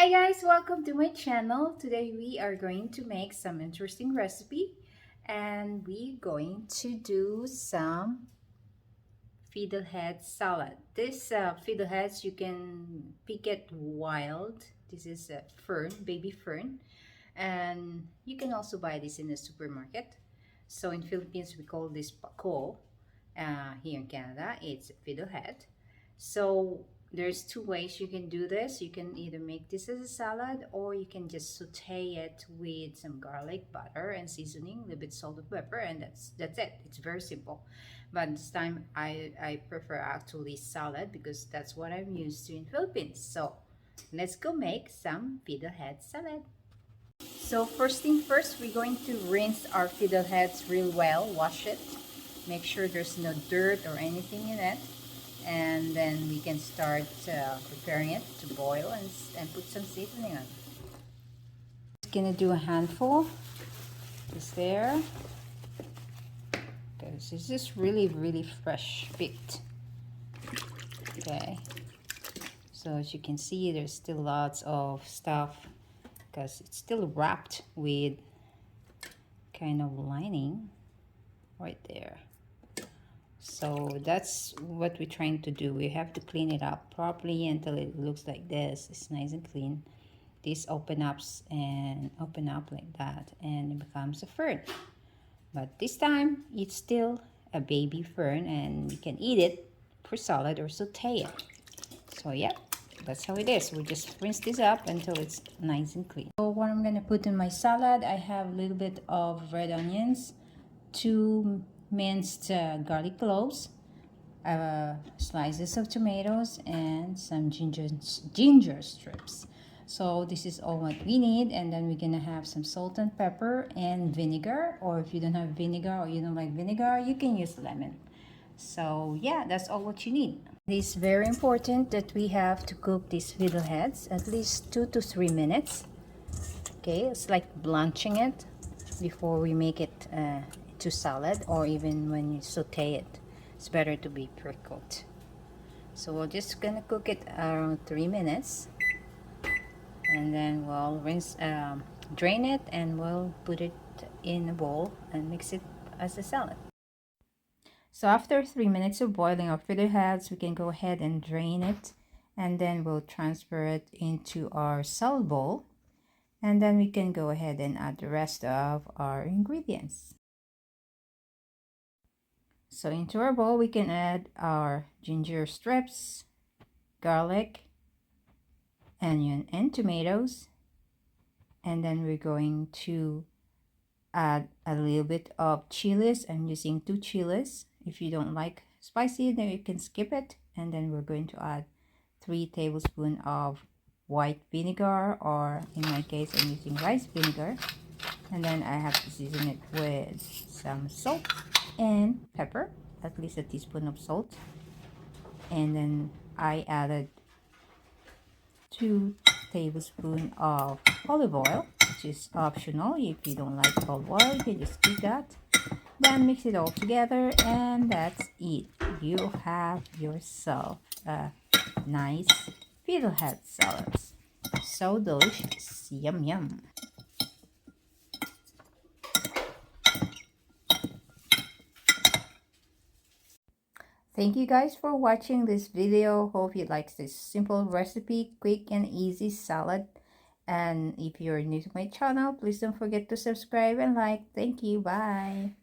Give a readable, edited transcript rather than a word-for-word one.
Hi guys, welcome to my channel. Today we are going to make some interesting recipe and we're going to do some fiddlehead salad. This fiddleheads you can pick it wild. This is a fern, baby fern, and you can also buy this in the supermarket. So in Philippines we call this pako. Here in Canada it's fiddlehead. So there's two ways you can do this. You can either make this as a salad or you can just saute it with some garlic, butter, and seasoning, a little bit salt and pepper, and that's it. It's very simple. But this time I prefer actually salad because that's what I'm used to in Philippines. So let's go make some fiddlehead salad. So first thing first, we're going to rinse our fiddleheads real well, wash it, make sure there's no dirt or anything in it, and then we can start preparing it to boil and put some seasoning on. Just gonna do a handful, just there, because this is really fresh picked. Okay, so as you can see, there's still lots of stuff because it's still wrapped with kind of lining right there. So that's what we're trying to do. We have to clean it up properly until it looks like this. It's nice and clean. This open up like that and it becomes a fern. But this time it's still a baby fern and you can eat it for salad or saute it. So yeah, that's how it is. We just rinse this up until it's nice and clean. So what I'm gonna put in my salad, I have a little bit of red onions, 2 minced garlic cloves, slices of tomatoes, and some ginger strips. So this is all what we need, and then we're gonna have some salt and pepper and vinegar, or if you don't have vinegar or you don't like vinegar, you can use lemon. So yeah, that's all what you need. It is very important that we have to cook these fiddleheads at least 2 to 3 minutes. Okay, it's like blanching it before we make it to salad, or even when you saute it. It's better to be pre-cooked. So we're just gonna cook it around 3 minutes, and then we'll drain it, and we'll put it in a bowl and mix it as a salad. So after 3 minutes of boiling our fiddleheads, we can go ahead and drain it, and then we'll transfer it into our salad bowl, and then we can go ahead and add the rest of our ingredients. So into our bowl, we can add our ginger strips, garlic, onion, and tomatoes. And then we're going to add a little bit of chilies. I'm using 2 chilies. If you don't like spicy, then you can skip it. And then we're going to add 3 tablespoons of white vinegar, or in my case, I'm using rice vinegar. And then I have to season it with some salt and pepper, at least a teaspoon of salt. And then I added 2 tablespoons of olive oil, which is optional. If you don't like olive oil, you can just skip that. Then mix it all together, and that's it. You have yourself a nice fiddlehead salad. So delicious. Yum yum. Thank you guys for watching this video. Hope you like this simple recipe, quick and easy salad. And if you're new to my channel, please don't forget to subscribe and like. Thank you. Bye.